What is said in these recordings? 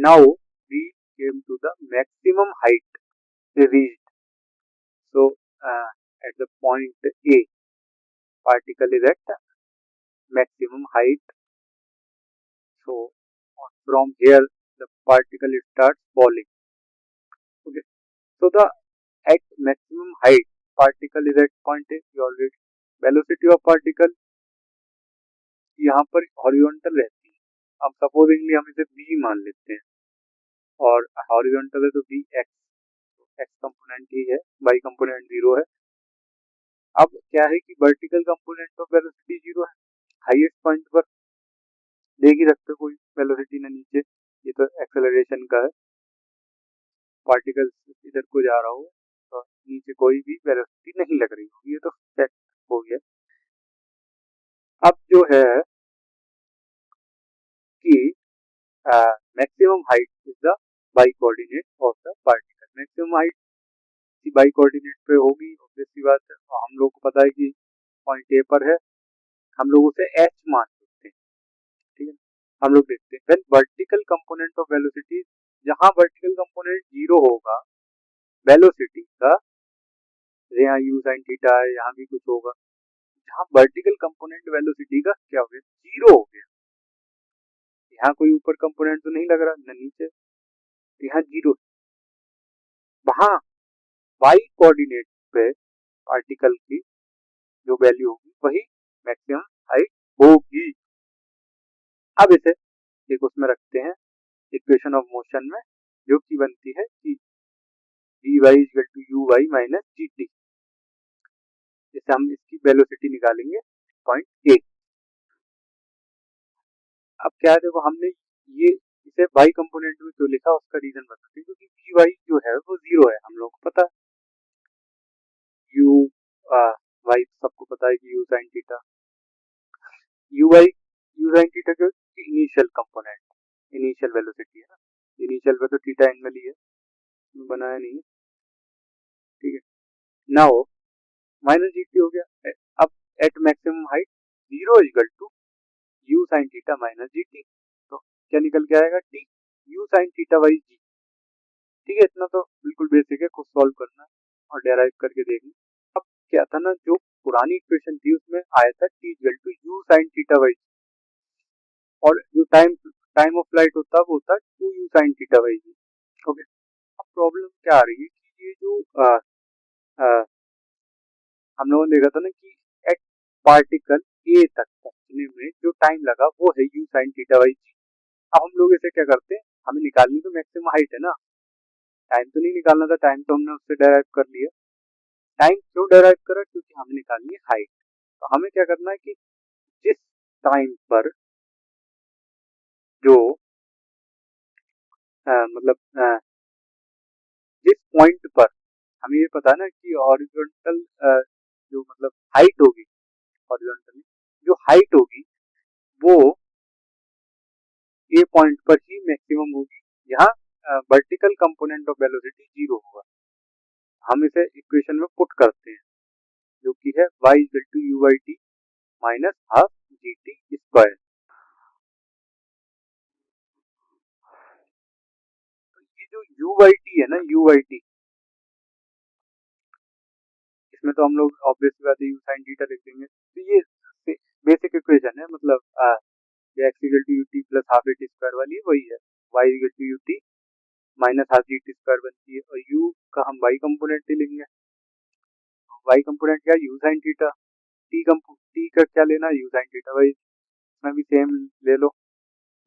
now we came to the maximum height reached. So at the point A, particle is at maximum height. So from here the particle starts falling. Okay. So the at maximum height particle is at point A. You already velocity of particle यहाँ पर horizontal रहती है. अब supposedly हम इसे b मान लेते हैं और हॉरिजॉन्टल है तो b x कंपोनेंट ही है, y कंपोनेंट 0 है. अब क्या है कि वर्टिकल कंपोनेंट ऑफ वेलोसिटी 0 है. हाईएस्ट पॉइंट पर देख ही सकते हो कोई वेलोसिटी ना नीचे, ये तो एक्सेलरेशन का है. पार्टिकल इधर को जा रहा हो तो नीचे कोई भी वेलोसिटी नहीं लग रही होगी, ये तो फैक्ट हो गया. अब जो है कि maximum height is the by coordinate of the particle. Maximum height by coordinate पे होगी, ऑब्वियस सी बात है. हम लोग को पता है कि पॉइंट ए पर है, हम लोग उसे एच मान सकते हैं. ठीक है, हम लोग देखते हैं when vertical component of velocity, जहां वर्टिकल कंपोनेंट 0 होगा वेलोसिटी का, यहाँ यू साइन थीटा है, यहाँ भी कुछ होगा. जहां वर्टिकल कंपोनेंट वेलोसिटी का क्या हो गया, 0 हो गया. यहाँ कोई ऊपर कंपोनेंट तो नहीं लग रहा ना नीचे, यहाँ 0. वहां वाई कोऑर्डिनेट पे पार्टिकल की जो वैल्यू होगी वही मैक्सिमम हाइट होगी. अब इसे एक उसमें रखते हैं इक्वेशन ऑफ मोशन में, जो कि बनती है कि dy equal to U Y minus ji T. जैसे हम इसकी वेलोसिटी निकालेंगे पॉइंट ए. अब क्या है, देखो हमने ये इसे वाई कंपोनेंट में क्यों लिखा, उसका रीजन बताते हैं. क्योंकि वी वाई जो है वो 0 है, हम लोग को पता है. यू वाई सबको पता है कि you sine theta, you sine theta के इनिशियल कंपोनेंट, इनिशियल वेलोसिटी है ना. इनिशियल पे तो थीटा एंगल ही है, बनाया नहीं है. ठीक है, नाउ माइनस जी टी हो गया. अब at maximum height 0 equal to u sine theta minus ji t. तो क्या निकल के आएगा, t u sine theta by g. ठीक है, इतना तो बिल्कुल बेसिक है, खुद सॉल्व करना और डेराइव करके देखना. अब क्या था ना, जो पुरानी इक्वेशन थी उसमें आया था t equal to u sine theta by g, और जो टाइम ऑफ फ्लाइट होता है वो होता है 2u sine theta by G. Okay. अब प्रॉब्लम क्या आ रही है कि ये जो हम लोगों ने देखा था ना कि एट पार्टिकल ए तक पहुंचने में जो टाइम लगा वो है यू साइन थीटा बाई जी. अब हम लोग इसे क्या करते हैं, हमें निकालनी तो मैक्सिमम हाइट है ना, टाइम तो नहीं निकालना था. टाइम तो हमने उससे डेराइव कर लिया. टाइम क्यों डेराइव करा, क्योंकि हमें निकालनी है हाइट. तो हमें क्या करना है कि जिस टाइम पर जो मतलब जिस पॉइंट पर हमें ये पता है ना कि हॉरिजॉन्टल जो मतलब हाइट होगी, हॉरिजॉन्टल जो हाइट होगी वो ए पॉइंट पर ही मैक्सिमम होगी. यहाँ वर्टिकल कंपोनेंट ऑफ वेलोसिटी 0 होगा. हम इसे इक्वेशन में पुट करते हैं, जो कि है y equal to U by T minus half G T square. ये जो यू बाई टी है ना, यू बाई टी, इसमें तो हम लोग ऑब्वियस बात है यू साइन थीटा लिख देंगे. तो ये बेसिक इक्वेशन है, मतलब X equal to U T plus half A T square वाली वही है. Y equal to U T minus half G T square बनती है, और यू का हम वाई कंपोनेंट ही लेंगे. वाई कंपोनेंट क्या, यू साइन थीटा. टी का क्या लेना, यू साइन थीटा. वाई इसमें भी सेम ले लो.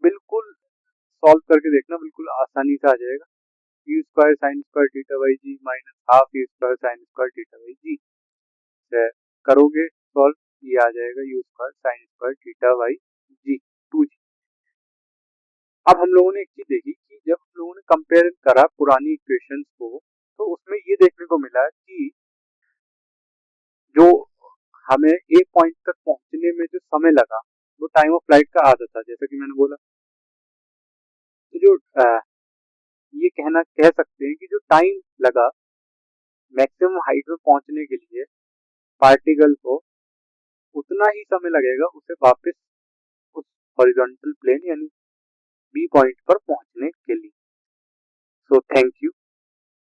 बिल्कुल सॉल्व करके देखना, बिल्कुल आसानी से आ जाएगा. U square sine square theta by g minus half u square sine square theta by g. करोगे सॉल्व, ये आ जाएगा u square sine square theta by g 2g. अब हम लोगों ने एक चीज देखी कि जब हम लोगों ने कंपेयर करा पुरानी इक्वेशंस को, तो उसमें ये देखने को मिला कि जो हमें ए पॉइंट तक पहुंचने में जो समय लगा वो टाइम ऑफ फ्लाइट का आधा था, जैसा कि मैंने बोला. तो जो ये कह सकते हैं कि जो टाइम लगा मैक्सिमम हाइट में पहुंचने के लिए पार्टिकल को, उतना ही समय लगेगा उसे वापस उस हॉरिजॉन्टल प्लेन यानी बी पॉइंट पर पहुंचने के लिए. So thank you.